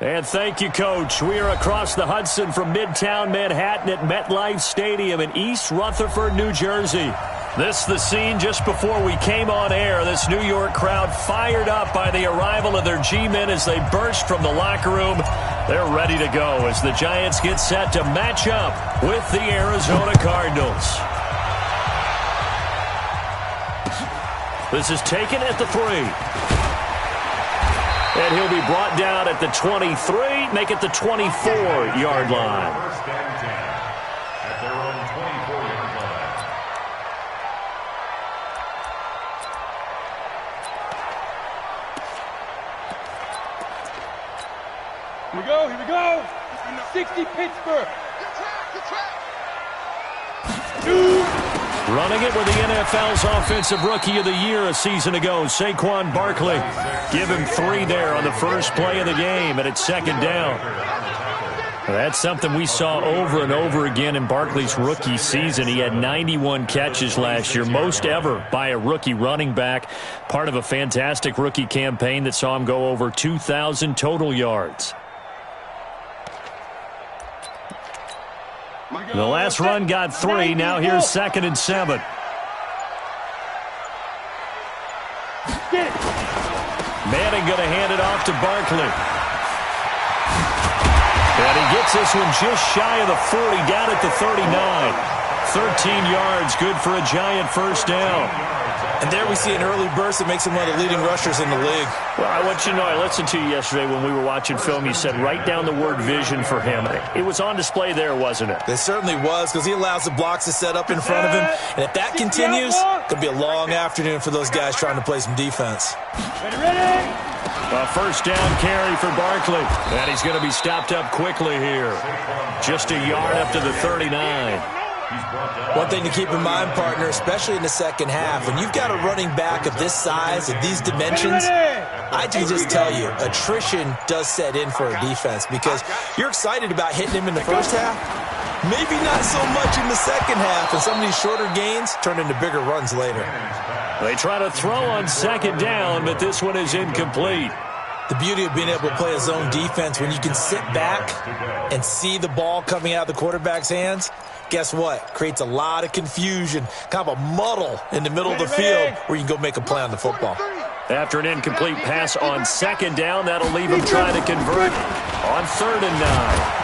And thank you, Coach. We are across the Hudson from Midtown Manhattan at MetLife Stadium in East Rutherford, New Jersey. This is the scene just before we came on air. This New York crowd fired up by the arrival of their G-men as they burst from the locker room. They're ready to go as the Giants get set to match up with the Arizona Cardinals. This is taken at the 3. And he'll be brought down at the 23, make it the 24-yard line. First and 10 at their own 24-yard line. Here we go. 60 Pittsburgh. Running it with the NFL's Offensive Rookie of the Year a season ago, Saquon Barkley. Give him 3 there on the first play of the game, and it's second down. That's something we saw over and over again in Barkley's rookie season. He had 91 catches last year, most ever by a rookie running back, part of a fantastic rookie campaign that saw him go over 2,000 total yards. The last run got 3. Now here's 2nd and 7. Manning going to hand it off to Barkley. And he gets this one just shy of the 40, down at the 39. 13 yards, good for a Giant first down. And there we see an early burst that makes him one of the leading rushers in the league. Well, I want you to know, I listened to you yesterday when we were watching film. You said write down the word vision for him. It was on display there, wasn't it? It certainly was, because he allows the blocks to set up in front of him. And if that continues, it could be a long afternoon for those guys trying to play some defense. Ready? A first down carry for Barkley. And he's going to be stopped up quickly here. Just a yard up to the 39. One thing to keep in mind, partner, especially in the second half, when you've got a running back of this size, of these dimensions, I can just tell you, attrition does set in for a defense because you're excited about hitting him in the first half. Maybe not so much in the second half, and some of these shorter gains turn into bigger runs later. They try to throw on second down, but this one is incomplete. The beauty of being able to play a zone defense when you can sit back and see the ball coming out of the quarterback's hands, guess what? Creates a lot of confusion, kind of a muddle in the middle of the field where you can go make a play on the football. After an incomplete pass on second down, that'll leave him trying to convert on 3rd and 9.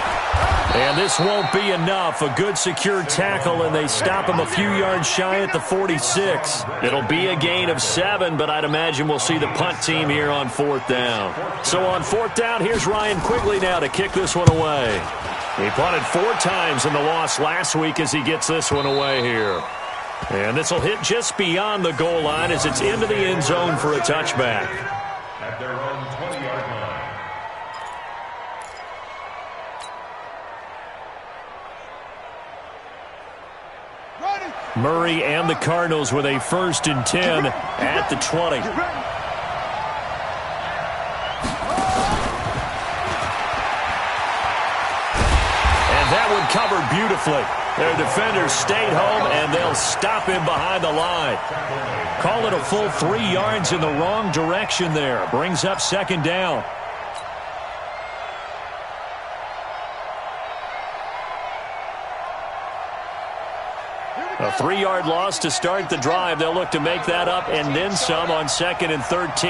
And this won't be enough. A good secure tackle, and they stop him a few yards shy at the 46. It'll be a gain of 7, but I'd imagine we'll see the punt team here on 4th down. So on 4th down, here's Ryan Quigley now to kick this one away. He punted 4 times in the loss last week as he gets this one away here. And this will hit just beyond the goal line as it's into the end zone for a touchback. At their own 20-yard line. Murray and the Cardinals with a 1st and 10 at the 20. And that one covered beautifully. Their defenders stayed home, and they'll stop him behind the line. Call it a full 3 yards in the wrong direction there. Brings up 2nd down. A 3-yard loss to start the drive. They'll look to make that up and then some on 2nd and 13.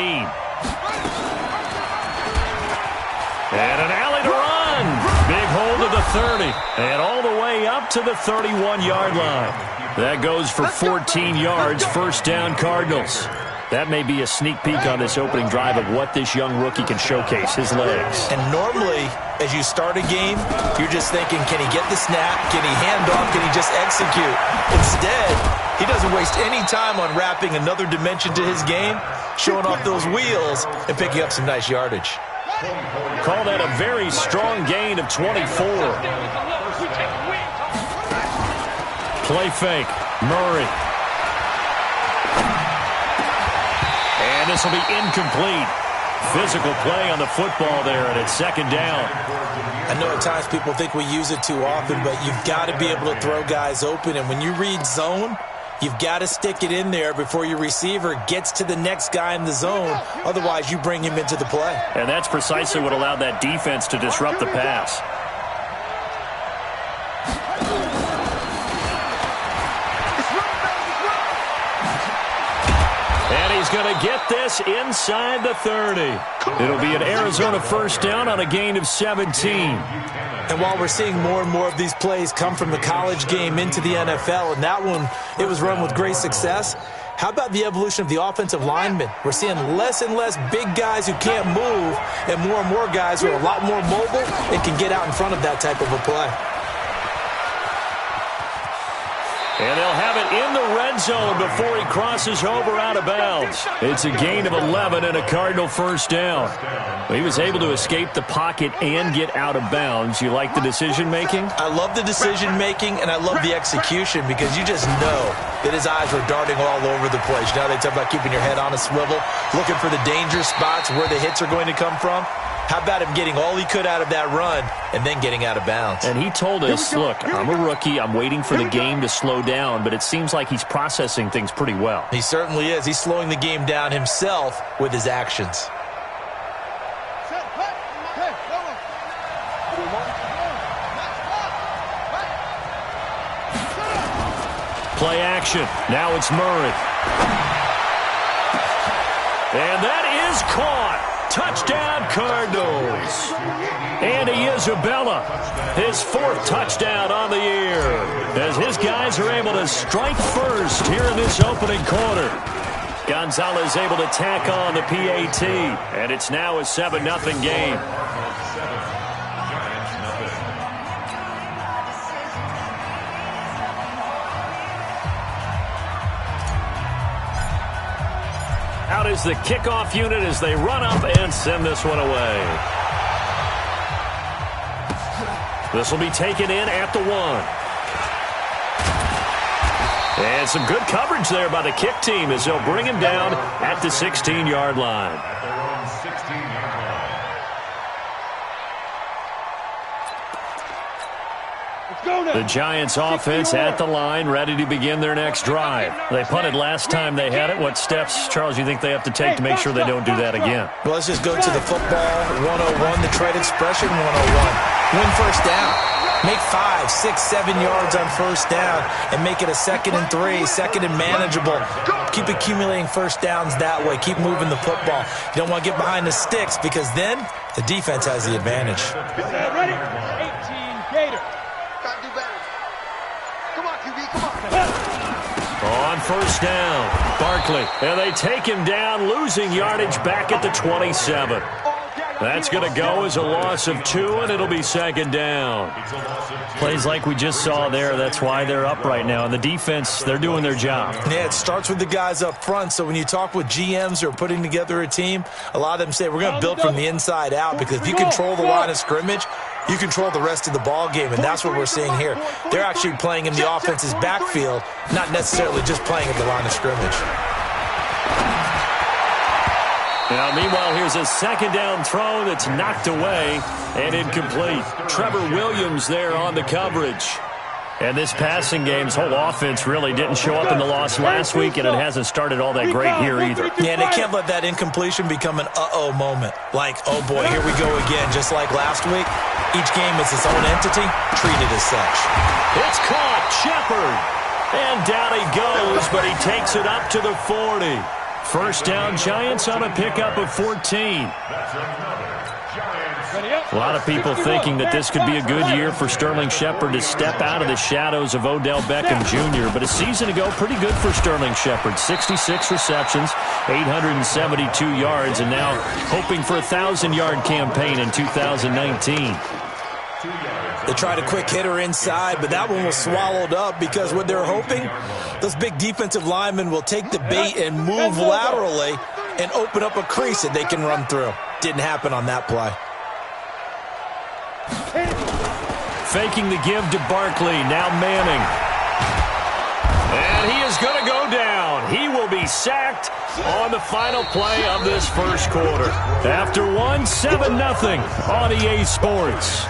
And an alley to run. Big hold to the 30. And all the way up to the 31-yard line. That goes for 14 yards. First down, Cardinals. That may be a sneak peek on this opening drive of what this young rookie can showcase, his legs. And normally, as you start a game, you're just thinking, can he get the snap? Can he hand off? Can he just execute? Instead, he doesn't waste any time on wrapping another dimension to his game, showing off those wheels, and picking up some nice yardage. Call that a very strong gain of 24. Play fake. Murray. And this will be incomplete. Physical play on the football there, and it's 2nd down. I know at times people think we use it too often, but you've got to be able to throw guys open. And when you read zone, You've got to stick it in there before your receiver gets to the next guy in the zone. Otherwise, you bring him into the play. And that's precisely what allowed that defense to disrupt the pass. And he's going to get this inside the 30. It'll be an Arizona first down on a gain of 17. And while we're seeing more and more of these plays come from the college game into the NFL, and that one, it was run with great success, how about the evolution of the offensive linemen? We're seeing less and less big guys who can't move and more guys who are a lot more mobile and can get out in front of that type of a play. And they'll have it in the red zone before he crosses over out of bounds. It's a gain of 11 and a Cardinal first down. He was able to escape the pocket and get out of bounds. You like the decision-making? I love the decision-making, and I love the execution because you just know that his eyes were darting all over the place. You know, they talk about keeping your head on a swivel, looking for the danger spots where the hits are going to come from. How about him getting all he could out of that run and then getting out of bounds? And he told us, look, I'm a rookie. I'm waiting for the game to slow down, but it seems like he's processing things pretty well. He certainly is. He's slowing the game down himself with his actions. Play action. Now it's Murray. And that is caught. Touchdown, Cardinals. Andy Isabella, his 4th touchdown on the year, as his guys are able to strike first here in this opening quarter. Gonzalez able to tack on the PAT, and it's now a 7-0 game. Out is the kickoff unit as they run up and send this one away. This will be taken in at the 1. And some good coverage there by the kick team as they'll bring him down at the 16-yard line. The Giants offense at the line, ready to begin their next drive. They punted last time they had it. What steps, Charles, you think they have to take to make sure they don't do that again? Well, let's just go to the football 101, the trade expression 101. Win first down. Make 5, 6, 7 yards on first down and make it a 2nd and 3, 2nd and manageable. Keep accumulating first downs that way. Keep moving the football. You don't want to get behind the sticks because then the defense has the advantage. Ready? 18 Gator. On first down, Barkley. And they take him down, losing yardage back at the 27. That's going to go as a loss of 2, and it'll be 2nd down. Plays like we just saw there, that's why they're up right now. And the defense, they're doing their job. Yeah, it starts with the guys up front. So when you talk with GMs who are putting together a team, a lot of them say we're going to build from the inside out because if you control the line of scrimmage, you control the rest of the ball game, and that's what we're seeing here. They're actually playing in the offense's backfield, not necessarily just playing at the line of scrimmage. Now, meanwhile, here's a 2nd down throw that's knocked away and incomplete. Trevor Williams there on the coverage. And this passing game's whole offense really didn't show up in the loss last week, and it hasn't started all that great here either. Yeah, and they can't let that incompletion become an uh-oh moment. Like, oh boy, here we go again, just like last week. Each game is its own entity, treated as such. It's caught, Shepard. And down he goes, but he takes it up to the 40. First down, Giants on a pickup of 14. A lot of people thinking that this could be a good year for Sterling Shepard to step out of the shadows of Odell Beckham Jr., but a season ago, pretty good for Sterling Shepard. 66 receptions, 872 yards, and now hoping for a 1,000-yard campaign in 2019. They tried a quick hitter inside, but that one was swallowed up because what they're hoping, those big defensive linemen will take the bait and move laterally and open up a crease that they can run through. Didn't happen on that play. Faking the give to Barkley, now Manning. And he is going to go down. He will be sacked on the final play of this first quarter. After 7-0 on EA Sports.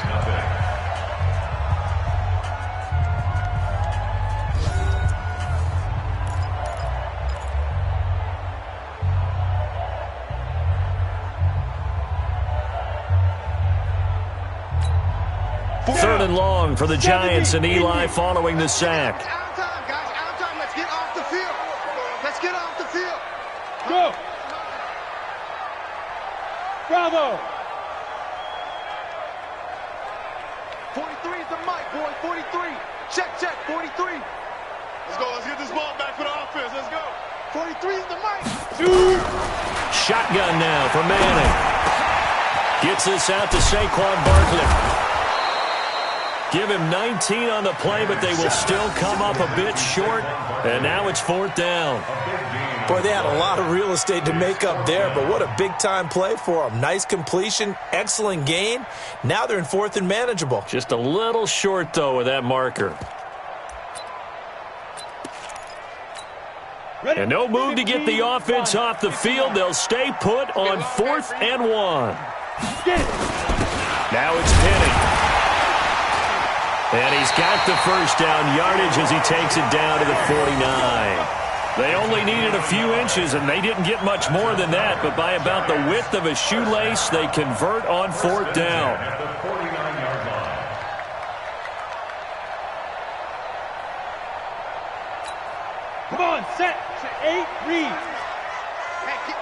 third and long for the Giants and Eli following the sack. Out of time, guys. Out of time. Let's get off the field. Let's get off the field. Go. Bravo. 43 is the mic, boy. 43. Check, 43. Let's go. Let's get this ball back for the offense. Let's go. 43 is the mic. Shotgun now for Manning. Gets this out to Saquon Barkley. Give him 19 on the play, but they will still come up a bit short. And now it's fourth down. Boy, they had a lot of real estate to make up there, but what a big-time play for them. Nice completion, excellent gain. Now they're in fourth and manageable. Just a little short, though, with that marker. And no move to get the offense off the field. They'll stay put on 4th and 1. Now it's Penny. And he's got the first down yardage as he takes it down to the 49. They only needed a few inches, and they didn't get much more than that. But by about the width of a shoelace, they convert on 4th down. At the 49-yard line. Come on, set. 8, read. Hey, get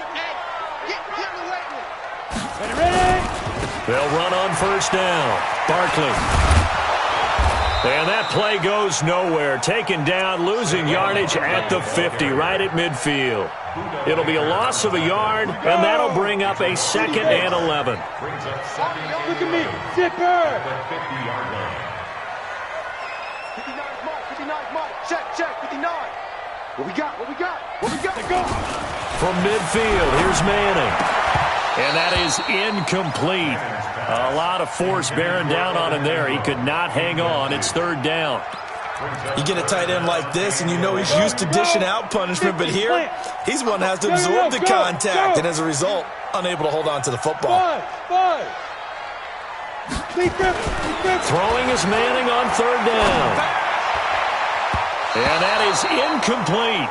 away with it. Ready. They'll run on first down. Barkley. And that play goes nowhere. Taken down, losing yardage at the 50, right at midfield. It'll be a loss of a yard, and that'll bring up a 2nd and 11. Look at me. Zipper. 50-yard line. 59 mark. Check, 59. What we got? Go. From midfield, here's Manning. And that is incomplete. A lot of force bearing down on him there. He could not hang on. It's 3rd down. You get a tight end like this, and you know he's used to dishing out punishment, but here, he's one that has to absorb the contact, and as a result, unable to hold on to the football. 5. Throwing is Manning on 3rd down. And that is incomplete.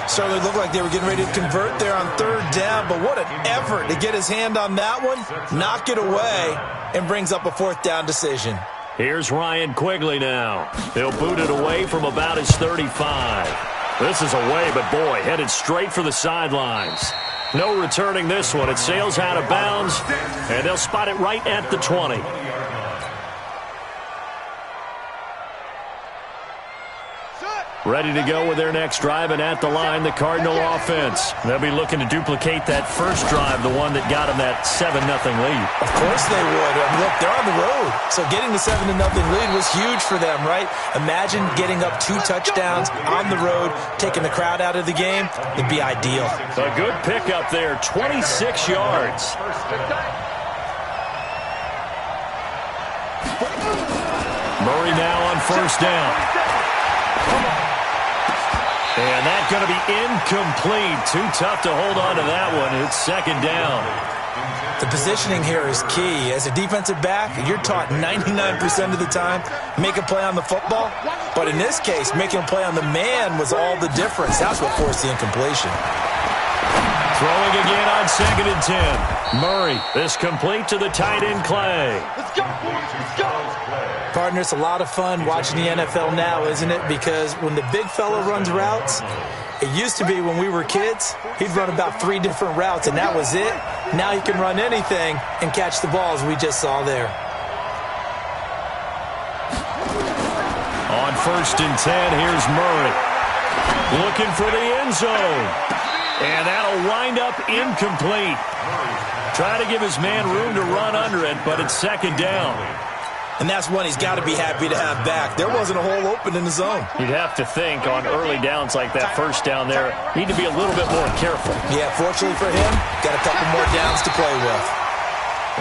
Certainly looked like they were getting ready to convert there on 3rd down, but what an effort to get his hand on that one, knock it away, and brings up a 4th down decision. Here's Ryan Quigley now. He'll boot it away from about his 35. This is away, but boy, headed straight for the sidelines. No returning this one. It sails out of bounds, and they'll spot it right at the 20. Ready to go with their next drive, and at the line, the Cardinal offense. They'll be looking to duplicate that first drive, the one that got them that 7-0 lead. Of course they would. I mean, look, they're on the road. So getting the 7-0 lead was huge for them, right? Imagine getting up 2 touchdowns on the road, taking the crowd out of the game. It'd be ideal. A good pickup there, 26 yards. Murray now on first down. And that's going to be incomplete. Too tough to hold on to that one. It's 2nd down. The positioning here is key. As a defensive back, you're taught 99% of the time, make a play on the football. But in this case, making a play on the man was all the difference. That's what forced the incompletion. Throwing again on 2nd and 10. Murray, this complete to the tight end Clay. Let's go, boys. Let's go. Partner, it's a lot of fun watching the NFL now, isn't it? Because when the big fella runs routes, it used to be when we were kids, he'd run about 3 different routes, and that was it. Now he can run anything and catch the balls we just saw there. On 1st and 10, here's Murray. Looking for the end zone. And that'll wind up incomplete. Try to give his man room to run under it, but it's 2nd down. And that's one he's got to be happy to have back. There wasn't a hole open in the zone. You'd have to think on early downs like that first down there, need to be a little bit more careful. Yeah, fortunately for him, got a couple more downs to play with.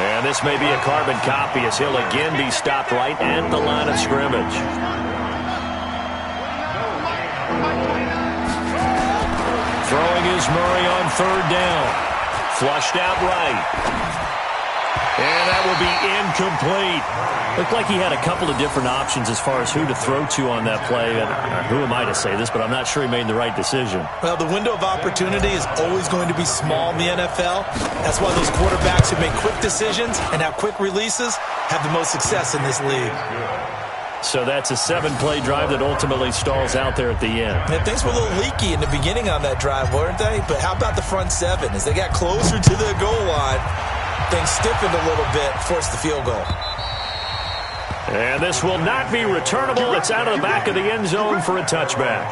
And this may be a carbon copy as he'll again be stopped right at the line of scrimmage. Throwing is Murray on 3rd down. Flushed out right. And that will be incomplete. Looked like he had a couple of different options as far as who to throw to on that play. And who am I to say this, but I'm not sure he made the right decision. Well, the window of opportunity is always going to be small in the NFL. That's why those quarterbacks who make quick decisions and have quick releases have the most success in this league. So that's a 7-play drive that ultimately stalls out there at the end. And things were a little leaky in the beginning on that drive, weren't they? But how about the front seven? As they got closer to the goal line, things stiffened a little bit, forced the field goal. And this will not be returnable. It's out of the back of the end zone for a touchback.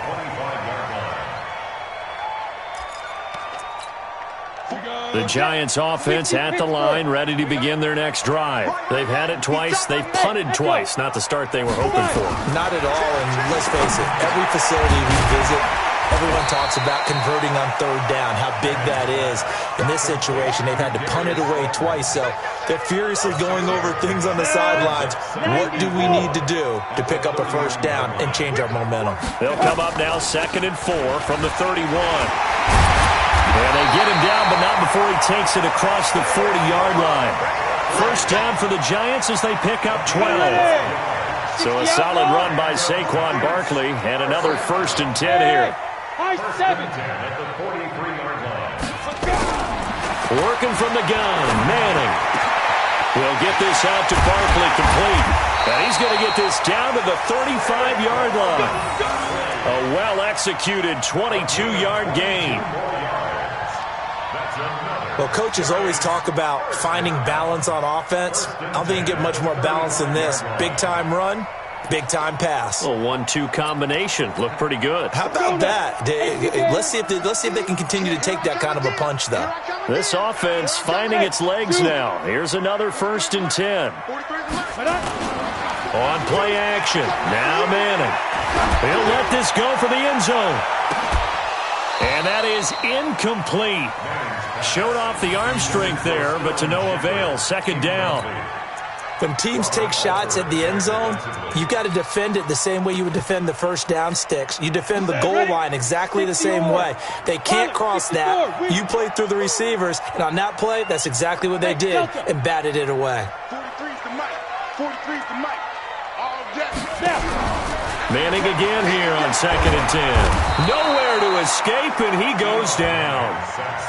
The Giants offense at the line, ready to begin their next drive. They've had it twice. They've punted twice. Not the start they were hoping for. Not at all, and let's face it, every facility we visit, everyone talks about converting on third down, how big that is. In this situation, they've had to punt it away twice, so they're furiously going over things on the sidelines. What do we need to do to pick up a first down and change our momentum? They'll come up now 2nd and 4 from the 31. And they get him down, but not before he takes it across the 40-yard line. First down for the Giants as they pick up 12. So a solid run by Saquon Barkley, and another 1st and 10 here. Working from the gun, Manning will get this out to Barkley complete. And he's going to get this down to the 35-yard line. A well-executed 22-yard gain. Well, coaches always talk about finding balance on offense. I don't think you get much more balance than this. Big-time run, big-time pass. A 1-2 combination. Looked pretty good. How about that? Let's see if they can continue to take that kind of a punch, though. This offense finding its legs now. Here's another 1st and 10. On play action. Now Manning. He'll let this go for the end zone. And that is incomplete. Showed off the arm strength there, but to no avail. 2nd down. When teams take shots at the end zone, you've got to defend it the same way you would defend the first down sticks. You defend the goal line exactly the same way. They can't cross that. You play through the receivers, and on that play, that's exactly what they did and batted it away. 43's the mic. 43's the mic. All objections. Manning again here on 2nd and 10. Nowhere to escape, and he goes down.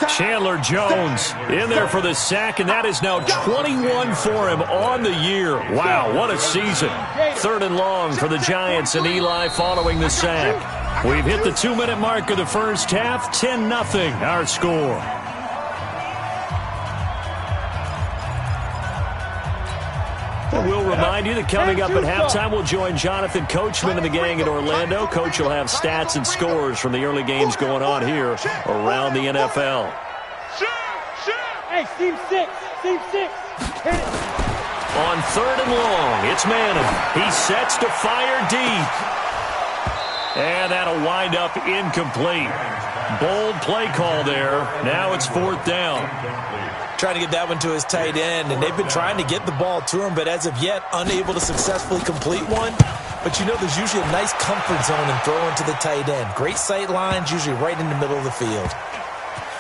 Chandler Jones in there for the sack, and that is now 21 for him on the year. Wow, what a season. 3rd and long for the Giants and Eli following the sack. We've hit the 2-minute mark of the first half. 10-0 our score. We'll remind you that coming up at halftime, we'll join Jonathan Coachman and the gang in Orlando. Coach will have stats and scores from the early games going on here around the NFL. Hey, Team 6. Team 6. Hit it. On 3rd and long, it's Manning. He sets to fire deep. And that'll wind up incomplete. Bold play call there. Now it's 4th down. Trying to get that one to his tight end, and they've been trying to get the ball to him, but as of yet, unable to successfully complete one. But you know there's usually a nice comfort zone in throwing to the tight end. Great sight lines, usually right in the middle of the field.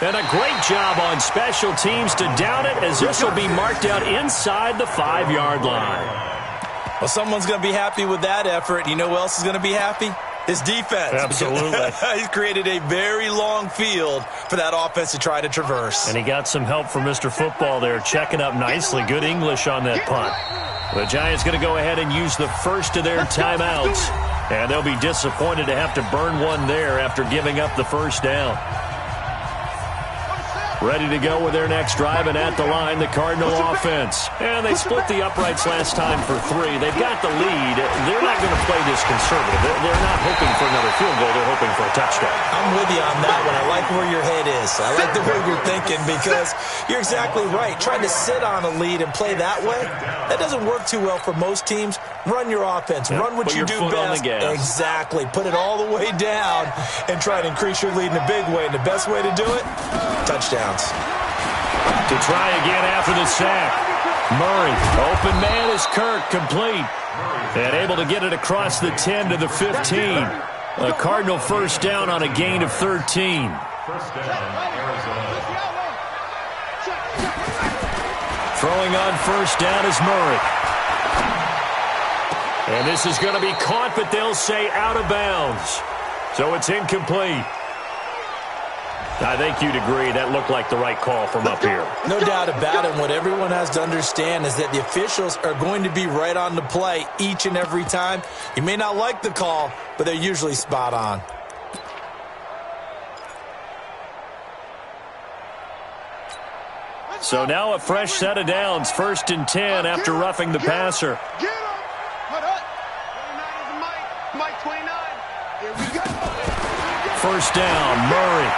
And a great job on special teams to down it, as this will be marked out inside the 5-yard line. Well, someone's going to be happy with that effort. You know who else is going to be happy? His defense. Absolutely. He's created a very long field for that offense to try to traverse. And he got some help from Mr. Football there, checking up nicely. Good English on that punt. The Giants going to go ahead and use the first of their timeouts. And they'll be disappointed to have to burn one there after giving up the first down. Ready to go with their next drive, and at the line, the Cardinal offense. And they split the uprights last time for 3. They've got the lead. They're not going to play this conservative. They're not hoping for another field goal. They're hoping for a touchdown. I'm with you on that one. I like where your head is. I like the way you're thinking, because you're exactly right. Trying to sit on a lead and play that way, that doesn't work too well for most teams. Run your offense. Run what you do best. Exactly. Put it all the way down and try to increase your lead in a big way. And the best way to do it, touchdowns. To try again after the sack. Murray, open man is Kirk, complete. And able to get it across the 10 to the 15. A Cardinal first down on a gain of 13. Throwing on first down is Murray. And this is going to be caught, but they'll say out of bounds. So it's incomplete. I think you'd agree that looked like the right call from up here. No doubt about it. What everyone has to understand is that the officials are going to be right on the play each and every time. You may not like the call, but they're usually spot on. So now a fresh set of downs, 1st and 10 after roughing the passer. Get him! 29 is Mike. Mike 29. Here we go. First down, Murray.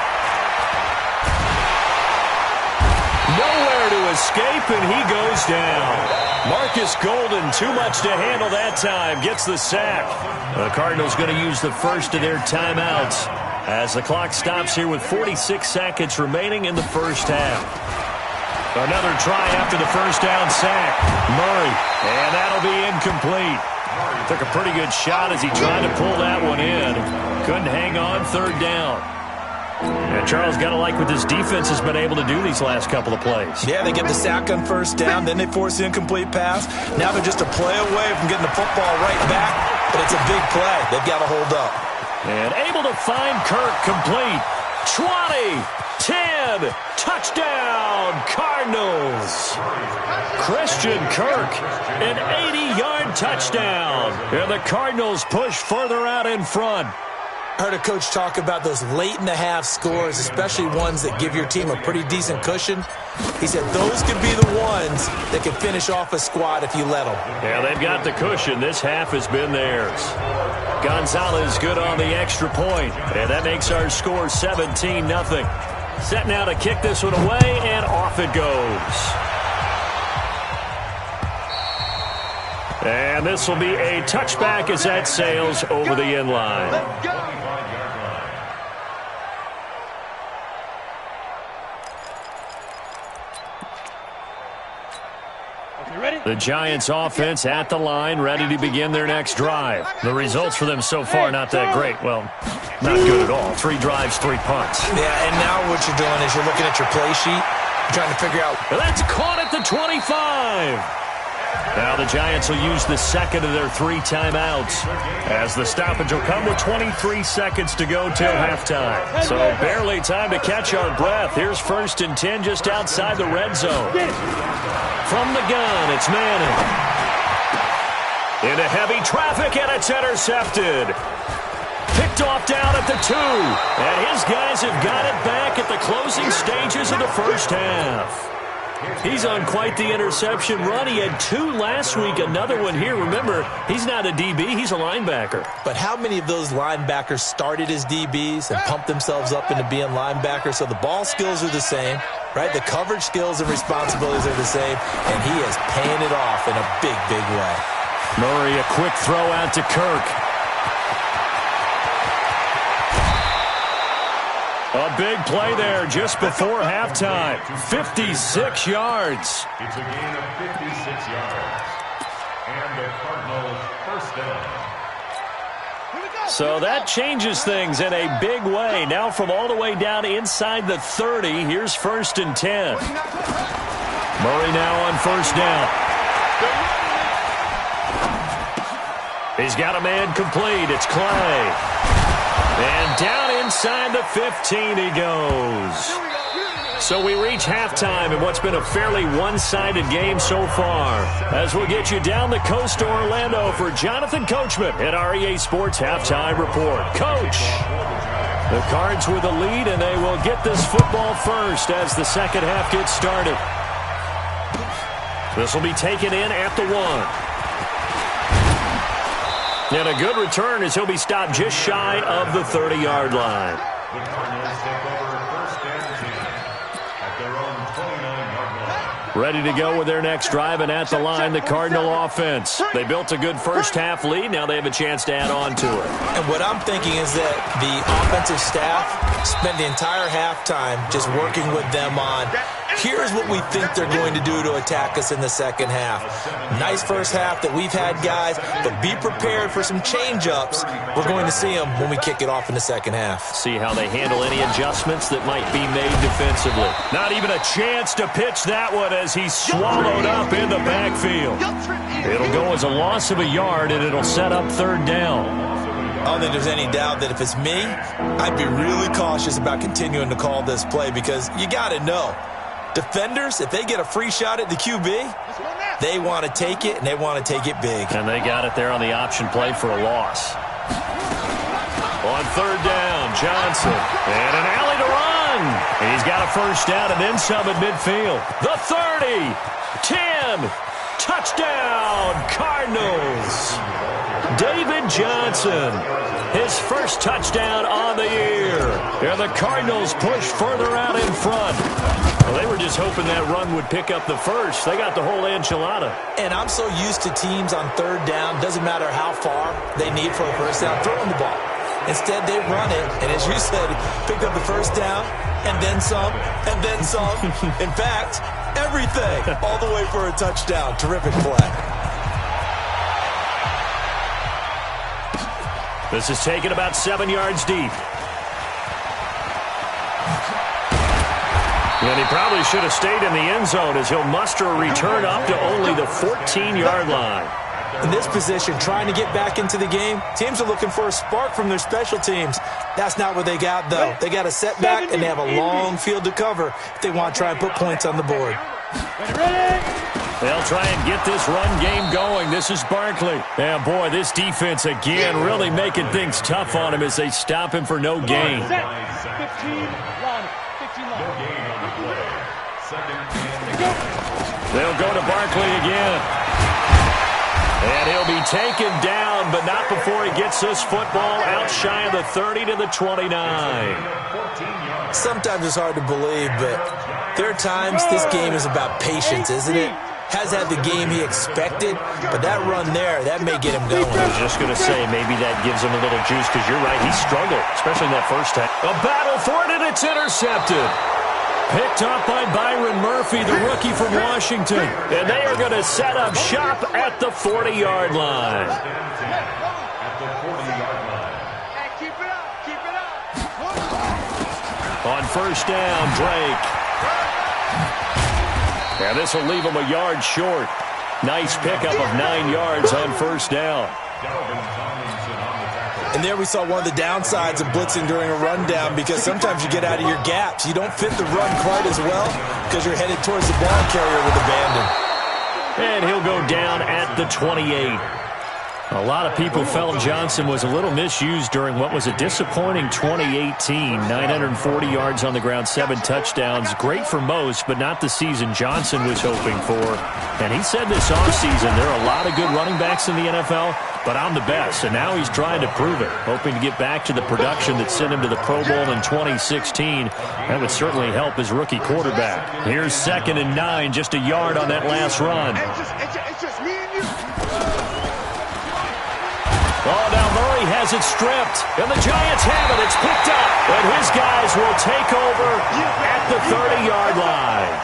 Nowhere to escape, and he goes down. Marcus Golden, too much to handle that time, gets the sack. The Cardinals going to use the first of their timeouts as the clock stops here with 46 seconds remaining in the first half. Another try after the first down sack. Murray, and that'll be incomplete. Took a pretty good shot as he tried to pull that one in. Couldn't hang on, 3rd down. And Charles, got to like what this defense has been able to do these last couple of plays. Yeah, they get the sack on first down, then they force the incomplete pass. Now they're just a play away from getting the football right back, but it's a big play. They've got to hold up. And able to find Kirk complete. 20, 10, touchdown, Cardinals. Christian Kirk, an 80-yard touchdown. And the Cardinals push further out in front. Heard a coach talk about those late-in-the-half scores, especially ones that give your team a pretty decent cushion. He said those could be the ones that can finish off a squad if you let them. Yeah, they've got the cushion. This half has been theirs. Gonzalez good on the extra point, and that makes our score 17-0. Set now to kick this one away, and off it goes. And this will be a touchback as that sails over the end line. Let's go. The Giants offense at the line, ready to begin their next drive. The results for them so far not that great. Well, not good at all. 3 drives, 3 punts. Yeah, and now what you're doing is you're looking at your play sheet, trying to figure out. That's caught at the 25. Now the Giants will use the second of their 3 timeouts as the stoppage will come with 23 seconds to go till halftime. So barely time to catch our breath. Here's 1st and 10 just outside the red zone. From the gun, it's Manning. Into heavy traffic, and it's intercepted. Picked off down at the 2. And his guys have got it back at the closing stages of the first half. He's on quite the interception run. He had 2 last week, another one here. Remember, he's not a DB, he's a linebacker. But how many of those linebackers started as DBs and pumped themselves up into being linebackers? So the ball skills are the same, right? The coverage skills and responsibilities are the same, and he is paying it off in a big, big way. Murray, a quick throw out to Kirk. A big play there just before halftime. 56 yards. It's a gain of 56 yards. And the Cardinals first down. So that changes things in a big way. Now from all the way down inside the 30, here's 1st and 10. Murray now on first down. He's got a man complete. It's Clay. And down inside the 15 he goes. So we reach halftime in what's been a fairly one-sided game so far. As we'll get you down the coast to Orlando for Jonathan Coachman at our EA Sports Halftime Report. Coach, the Cards with the lead, and they will get this football first as the second half gets started. This will be taken in at the 1. And a good return as he'll be stopped just shy of the 30-yard line. The Cardinals take over 1st and 10 at their own 29-yard line. Ready to go with their next drive, and at the line, the Cardinal offense. They built a good first half lead. Now they have a chance to add on to it. And what I'm thinking is that the offensive staff spent the entire halftime just working with them on here's what we think they're going to do to attack us in the second half. Nice first half that we've had, guys, but be prepared for some change-ups. We're going to see them when we kick it off in the second half. See how they handle any adjustments that might be made defensively. Not even a chance to pitch that one as he's swallowed up in the backfield. It'll go as a loss of a yard, and it'll set up third down. I don't think there's any doubt that if it's me, I'd be really cautious about continuing to call this play because you got to know, defenders, if they get a free shot at the QB, they want to take it, and they want to take it big. And they got it there on the option play for a loss. On third down, Johnson. And an alley to run. And he's got a first down and then some at midfield. The 30, 10, touchdown, Cardinals. David Johnson, his first touchdown on the year. And the Cardinals push further out in front. Well, they were just hoping that run would pick up the first. They got the whole enchilada. And I'm so used to teams on third down, doesn't matter how far they need for a first down, throwing the ball. Instead, they run it, and as you said, picked up the first down, and then some, and then some. In fact, everything, all the way for a touchdown. Terrific play. This is taken about 7 yards deep. And he probably should have stayed in the end zone as he'll muster a return up to only the 14-yard line. In this position, trying to get back into the game, teams are looking for a spark from their special teams. That's not what they got, though. They got a setback, and they have a long field to cover if they want to try and put points on the board. They'll try and get this run game going. This is Barkley. And, boy, this defense, again, really making things tough on him as they stop him for no gain. 15 long. They'll go to Barkley again. And he'll be taken down, but not before he gets this football out shy of the 30 to the 29. Sometimes it's hard to believe, but there are times this game is about patience, isn't it? Has had the game he expected, but that run there, that may get him going. I was just going to say, maybe that gives him a little juice, because you're right, he struggled, especially in that first time. A battle for it, and it's intercepted. Picked up by Byron Murphy, the rookie from Washington. And they are going to set up shop at the 40-yard line. Keep it up, keep it up. On first down, Drake. And this will leave him a yard short. Nice pickup of 9 yards on first down. And there we saw one of the downsides of blitzing during a rundown, because sometimes you get out of your gaps. You don't fit the run quite as well because you're headed towards the ball carrier with abandon. And he'll go down at the 28. A lot of people felt Johnson was a little misused during what was a disappointing 2018. 940 yards on the ground, 7 touchdowns. Great for most, but not the season Johnson was hoping for. And he said this offseason, there are a lot of good running backs in the NFL, but I'm the best. And now he's trying to prove it, hoping to get back to the production that sent him to the Pro Bowl in 2016. That would certainly help his rookie quarterback. Here's 2nd and 9, just a yard on that last run. It's just me and you. Oh, now Murray has it stripped, and the Giants have it. It's picked up, and his guys will take over at the 30-yard line.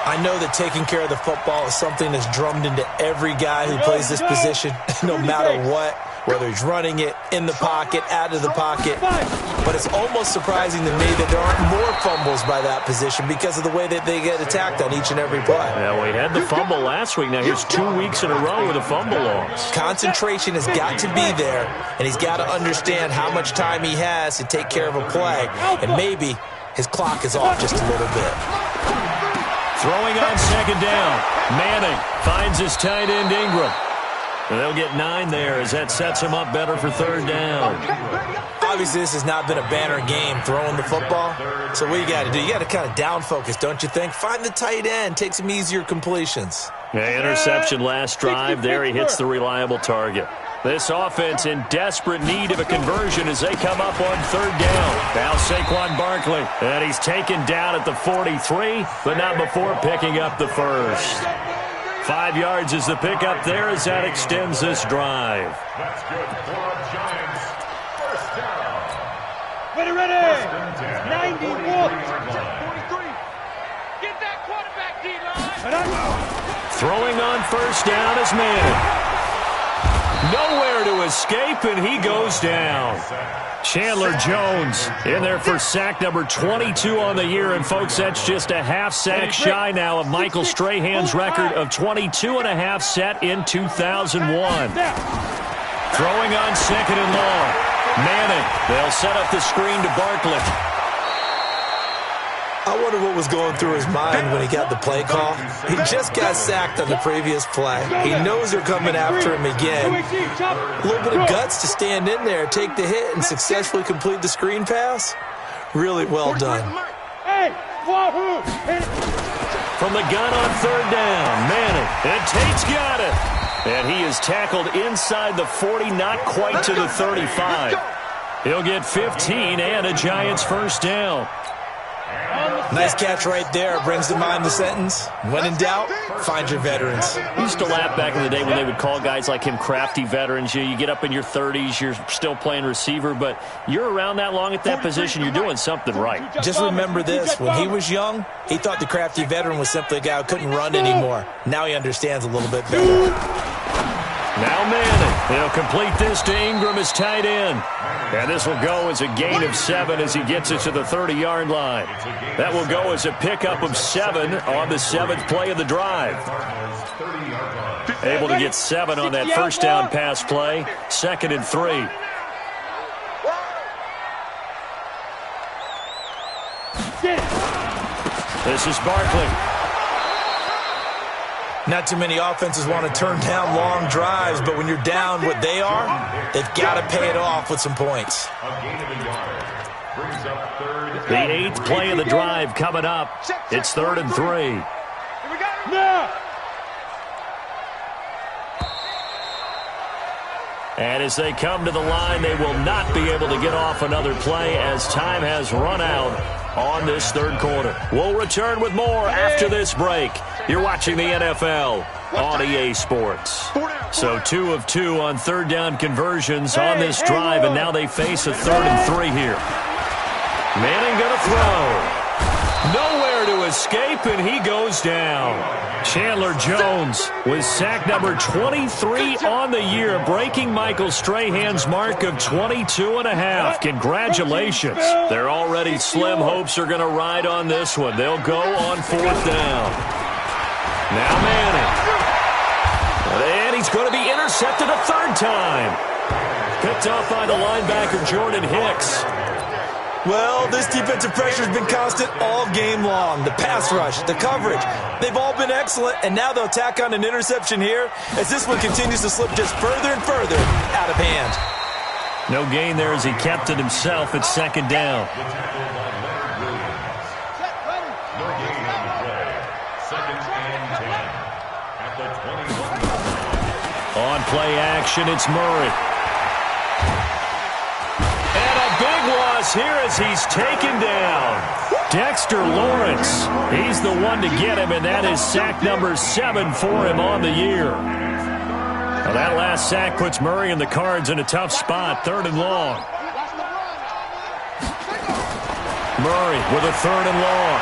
I know that taking care of the football is something that's drummed into every guy who plays this position, no matter what, whether he's running it, in the pocket, out of the pocket. But it's almost surprising to me that there aren't more fumbles by that position because of the way that they get attacked on each and every play. Well, we had the fumble last week. Now here's 2 weeks in a row with a fumble loss. Concentration has got to be there, and he's got to understand how much time he has to take care of a play, and maybe his clock is off just a little bit. Throwing on 2nd down. Manning finds his tight end Ingram. And they'll get 9 there as that sets him up better for 3rd down. Obviously, this has not been a banner game throwing the football. So what you got to do, you got to kind of down focus, don't you think? Find the tight end, take some easier completions. Interception last drive. There he hits the reliable target. This offense in desperate need of a conversion as they come up on 3rd down. Now Saquon Barkley, and he's taken down at the 43, but not before picking up the first. 5 yards is the pickup there as that extends this drive. That's good for a Giants first down. Ready. 91. 43. Get that Throwing on first down is Madden. Nowhere to escape, and he goes down. Chandler Jones in there for sack number 22 on the year. And, folks, that's just a half sack shy now of Michael Strahan's record of 22.5 set in 2001. Throwing on second and long. Manning, they'll set up the screen to Barkley. I wonder what was going through his mind when he got the play call. He just got sacked on the previous play. He knows they're coming after him again. A little bit of guts to stand in there, take the hit, and successfully complete the screen pass. Really well done. From the gun on third down, Manning, and Tate's got it. And he is tackled inside the 40, not quite to the 35. He'll get 15 and a Giants first down. Nice catch right there. Brings to mind the sentence, when in doubt, find your veterans. I used to laugh back in the day when they would call guys like him crafty veterans. You get up in your 30s, you're still playing receiver, but you're around that long at that position, you're doing something right. Just remember this. When he was young, he thought the crafty veteran was simply a guy who couldn't run anymore. Now he understands a little bit better. Now Manning. He'll complete this to Ingram as tight end. And this will go as a gain of 7 as he gets it to the 30-yard line. That will go as a pickup of 7 on the 7th play of the drive. Able to get 7 on that first down pass play. 2nd and 3. This is Barkley. Not too many offenses want to turn down long drives, but when you're down what they are, they've got to pay it off with some points. The 8th play of the drive coming up. It's 3rd and 3. And as they come to the line, they will not be able to get off another play as time has run out on this third quarter. We'll return with more after this break. You're watching the NFL on EA Sports. So 2 of 2 on third down conversions on this drive, and now they face a 3rd and 3 here. Manning going to throw. Nowhere to escape, and he goes down. Chandler Jones with sack number 23 on the year, breaking Michael Strahan's mark of 22.5. Congratulations. Their already slim hopes are going to ride on this one. They'll go on 4th down. Now Manning. And he's going to be intercepted a 3rd time. Picked off by the linebacker, Jordan Hicks. Well, this defensive pressure has been constant all game long. The pass rush, the coverage, they've all been excellent, and now they'll tack on an interception here as this one continues to slip just further and further out of hand. No gain there as he kept it himself at 2nd down. On play action, it's Murray. Here as he's taken down. Dexter Lawrence. He's the one to get him, and that is sack number 7 for him on the year. Well, that last sack puts Murray and the Cards in a tough spot. 3rd and long. Murray with a 3rd and long.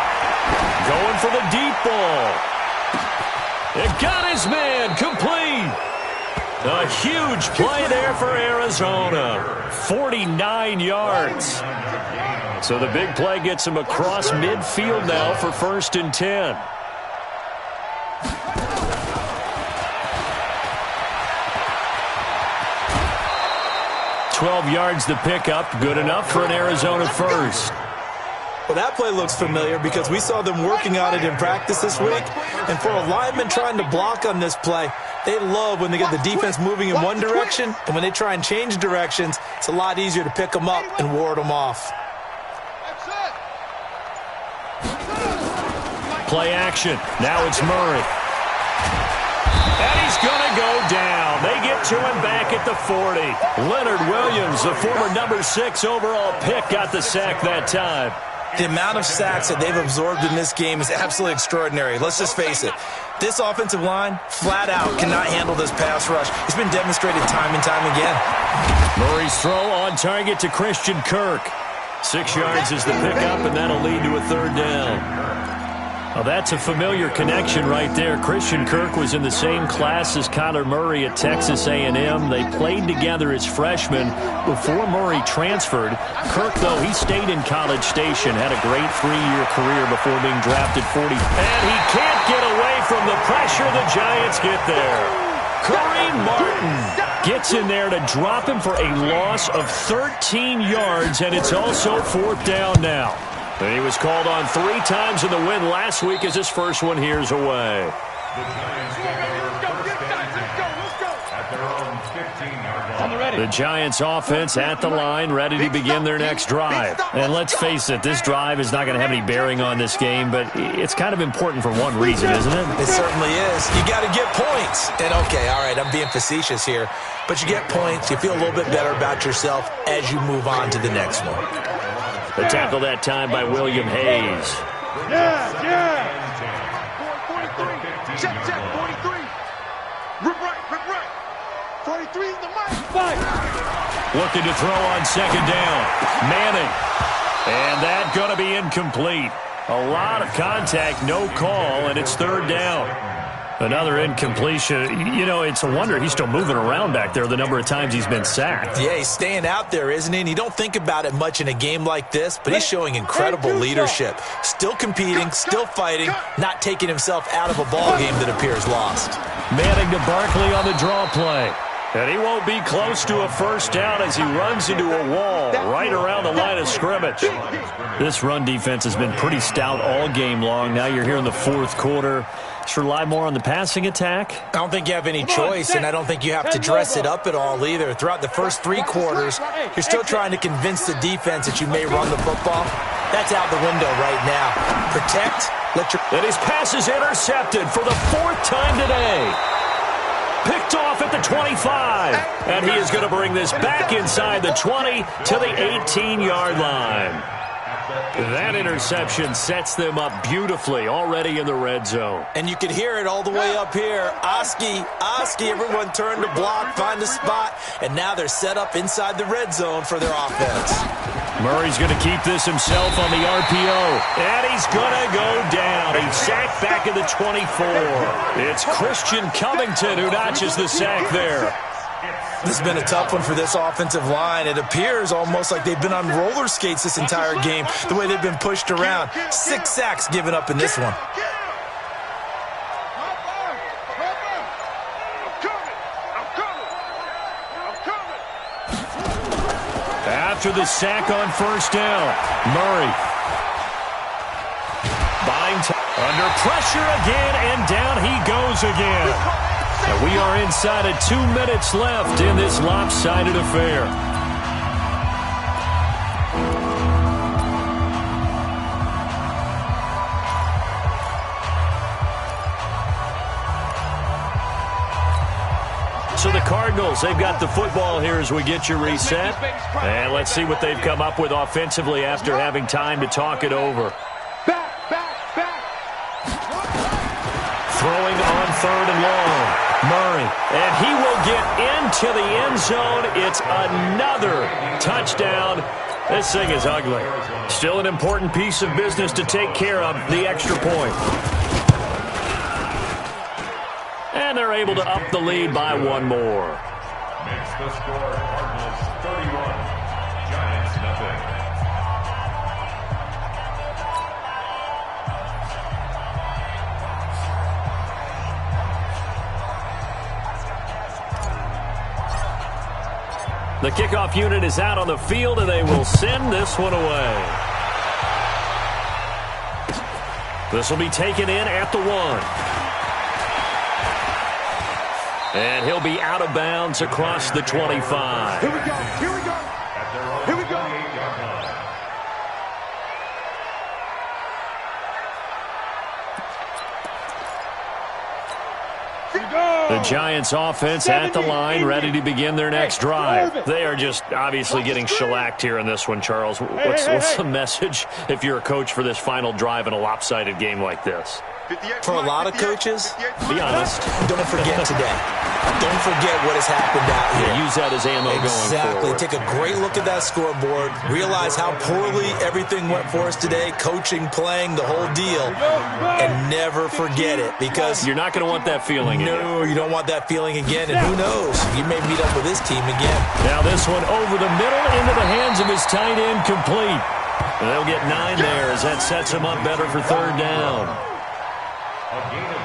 Going for the deep ball. It got his man complete. A huge play there for Arizona. 49 yards. So the big play gets him across midfield now for 1st and 10. $12 yards the pickup. Good enough for an Arizona first. Well, that play looks familiar because we saw them working on it in practice this week. And for a lineman trying to block on this play, they love when they get the defense moving in one direction, and when they try and change directions, it's a lot easier to pick them up and ward them off. Play action. Now it's Murray. And he's going to go down. They get to him back at the 40. Leonard Williams, the former number 6 overall pick, got the sack that time. The amount of sacks that they've absorbed in this game is absolutely extraordinary. Let's just face it. This offensive line, flat out, cannot handle this pass rush. It's been demonstrated time and time again. Murray's throw on target to Christian Kirk. 6 yards is the pickup, and that'll lead to a 3rd down. Well, that's a familiar connection right there. Christian Kirk was in the same class as Kyler Murray at Texas A&M. They played together as freshmen before Murray transferred. Kirk, though, he stayed in College Station, had a great 3-year career before being drafted 40. And he can't get away from the pressure. The Giants get there. Kareem Martin gets in there to drop him for a loss of 13 yards, and it's also 4th down now. And he was called on 3 times in the win last week as his first one here's away. The Giants take over first and 10 at their own 15-yard line. The Giants offense at the line, ready to begin their next drive. And let's face it, this drive is not going to have any bearing on this game, but it's kind of important for one reason, isn't it? It certainly is. You got to get points. And okay, all right, I'm being facetious here, but you get points, you feel a little bit better about yourself as you move on to the next one. The tackle that time by William Hayes. Yeah. 43. Check, 43. Rip right. 43 is the mic. Looking to throw on 2nd down. Manning. And that going to be incomplete. A lot of contact, no call, and it's 3rd down. Another incompletion. You know, it's a wonder he's still moving around back there the number of times he's been sacked. Yeah, he's staying out there, isn't he? And you don't think about it much in a game like this, but he's showing incredible leadership. Still competing, still fighting, not taking himself out of a ball game that appears lost. Manning to Barkley on the draw play. And he won't be close to a 1st down as he runs into a wall right around the line of scrimmage. This run defense has been pretty stout all game long. Now you're here in the 4th quarter. Should rely more on the passing attack? I don't think you have any choice, and I don't think you have to dress it up at all either. Throughout the first 3 quarters, you're still trying to convince the defense that you may run the football. That's out the window right now. Protect. And his pass is intercepted for the 4th time today. Picked off at the 25. And he is going to bring this back inside the 20 to the 18-yard line. That interception sets them up beautifully already in the red zone. And you can hear it all the way up here. Oski, everyone turned to block, find a spot, and now they're set up inside the red zone for their offense. Murray's going to keep this himself on the RPO, and he's going to go down. He's sacked back at the 24. It's Christian Covington who notches the sack there. This has been a tough one for this offensive line. It appears almost like they've been on roller skates this entire game, the way they've been pushed around. 6 sacks given up in this one. After the sack on 1st down, Murray. Buying under pressure again, and down he goes again. And we are inside of 2 minutes left in this lopsided affair. So the Cardinals, they've got the football here as we get you reset. And let's see what they've come up with offensively after having time to talk it over. Throwing on 3rd and long. Murray, and he will get into the end zone. It's another touchdown. This thing is ugly. Still an important piece of business to take care of, the extra point. And they're able to up the lead by 1 more. Makes the score Cardinals 31, Giants nothing. The kickoff unit is out on the field, and they will send this one away. This will be taken in at the 1. And he'll be out of bounds across the 25. Here we go. The Giants offense at the line, ready to begin their next drive. They are just obviously getting shellacked here in this one, Charles. What's the message if you're a coach for this final drive in a lopsided game like this? For a lot of coaches, be honest, don't forget today. Don't forget what has happened out here. Use that as ammo going Exactly. forward. Take a great look at that scoreboard. Realize how poorly everything went for us today. Coaching, playing, the whole deal. And never forget it, because You're not going to want that feeling again. no, you don't want that feeling again. And who knows? You may meet up with this team again. Now this one over the middle into the hands of his tight end, complete. And they'll get 9 there as that sets him up better for third down.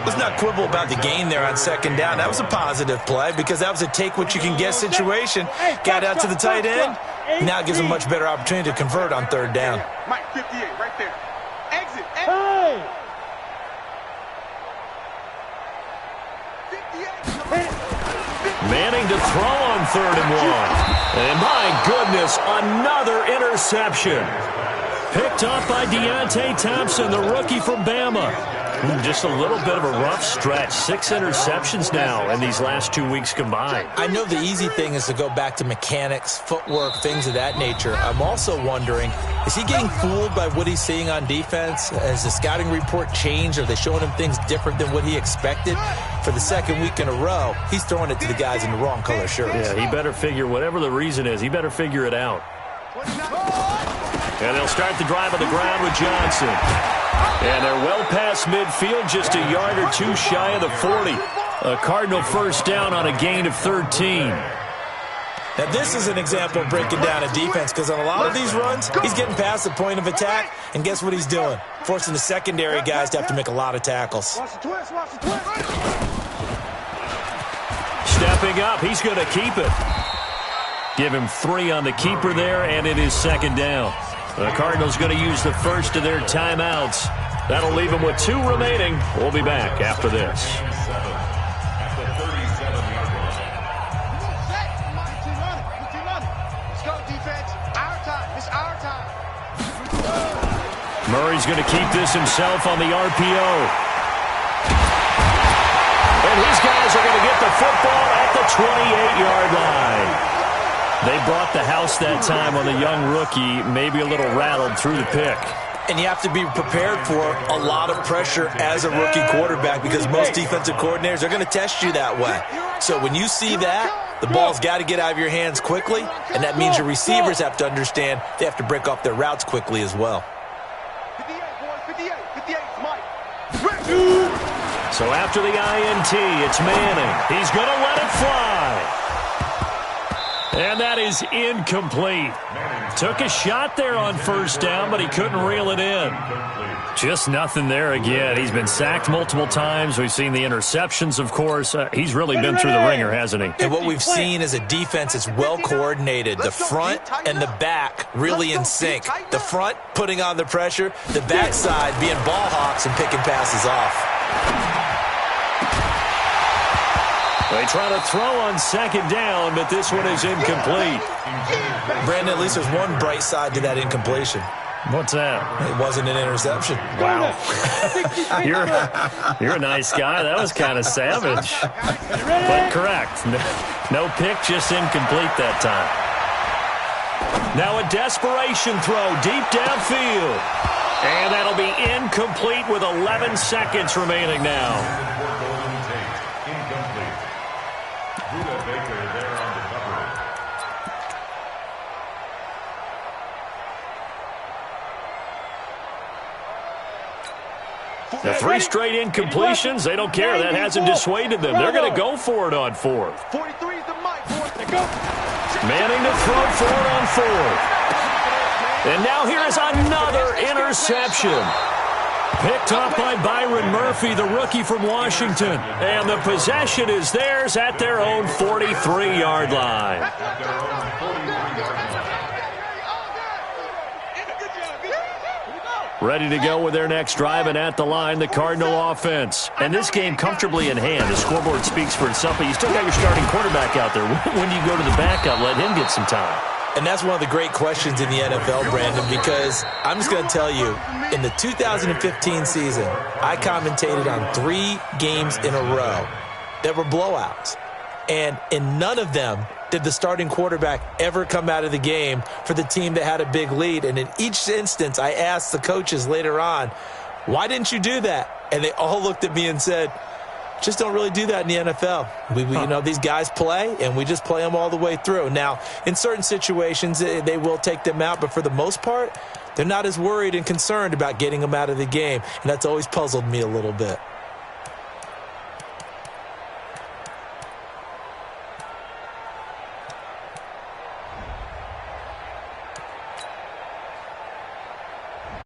Let's not quibble about the gain there on second down. That was a positive play because that was a take-what-you-can-get situation. Got out to the tight end. Now it gives him a much better opportunity to convert on third down. Mike, 58, right there. Exit. Hey! 58. Manning to throw on 3rd and 1. And my goodness, another interception. Picked off by Deontay Thompson, the rookie from Bama. Just a little bit of a rough stretch. 6 interceptions now in these last 2 weeks combined. I know the easy thing is to go back to mechanics, footwork, things of that nature. I'm also wondering, is he getting fooled by what he's seeing on defense? Has the scouting report changed? Are they showing him things different than what he expected? For the second week in a row, he's throwing it to the guys in the wrong color shirts. Yeah, he better figure, whatever the reason is, he better figure it out. And they'll start the drive on the ground with Johnson. And they're well past midfield, just a yard or two shy of the 40. A Cardinal first down on a gain of 13. Now, this is an example of breaking down a defense, because on a lot of these runs, he's getting past the point of attack, and guess what he's doing? Forcing the secondary guys to have to make a lot of tackles. Watch the twist, watch the twist. Stepping up, he's going to keep it. Give him 3 on the keeper there, and it is second down. The Cardinals going to use the first of their timeouts. That'll leave them with 2 remaining. We'll be back after this. At the 37-yard line. Let's go, defense. Our time. It's our time. Murray's going to keep this himself on the RPO. And his guys are going to get the football at the 28-yard line. They brought the house that time on the young rookie, maybe a little rattled through the pick. And you have to be prepared for a lot of pressure as a rookie quarterback, because most defensive coordinators are going to test you that way. So when you see that, the ball's got to get out of your hands quickly, and that means your receivers have to understand they have to break off their routes quickly as well. 58, boys. 58. 58, Mike. So after the INT, it's Manning. He's going to let it fly. And that is incomplete. Took a shot there on first down, but he couldn't reel it in. Just nothing there again. He's been sacked multiple times. We've seen the interceptions, of course. He's really been through the ringer, hasn't he? And what we've seen is a defense that's well coordinated. The front and the back really in sync. The front putting on the pressure, the backside being ball hawks and picking passes off. They try to throw on second down, but this one is incomplete. Brandon, at least there's one bright side to that incompletion. What's that? It wasn't an interception. Wow. You're a nice guy. That was kind of savage. But correct. No pick, just incomplete that time. Now a desperation throw deep downfield. And that'll be incomplete with 11 seconds remaining now. The 3 straight incompletions, they don't care. That hasn't dissuaded them. They're going to go for it on 4th. 43 is the mic, boys. They go. Manning to throw for it on 4th. And now here is another interception. Picked up by Byron Murphy, the rookie from Washington. And the possession is theirs at their own 43-yard line. Ready to go with their next drive, and at the line, the Cardinal offense. And this game comfortably in hand. The scoreboard speaks for itself, but you still got your starting quarterback out there. When do you go to the backup, let him get some time? And that's one of the great questions in the NFL, Brandon, because I'm just going to tell you, in the 2015 season, I commentated on 3 games in a row that were blowouts. And in none of them did the starting quarterback ever come out of the game for the team that had a big lead. And in each instance, I asked the coaches later on, why didn't you do that? And they all looked at me and said, just don't really do that in the NFL. You know, these guys play, and we just play them all the way through. Now, in certain situations, they will take them out, but for the most part, they're not as worried and concerned about getting them out of the game, and that's always puzzled me a little bit.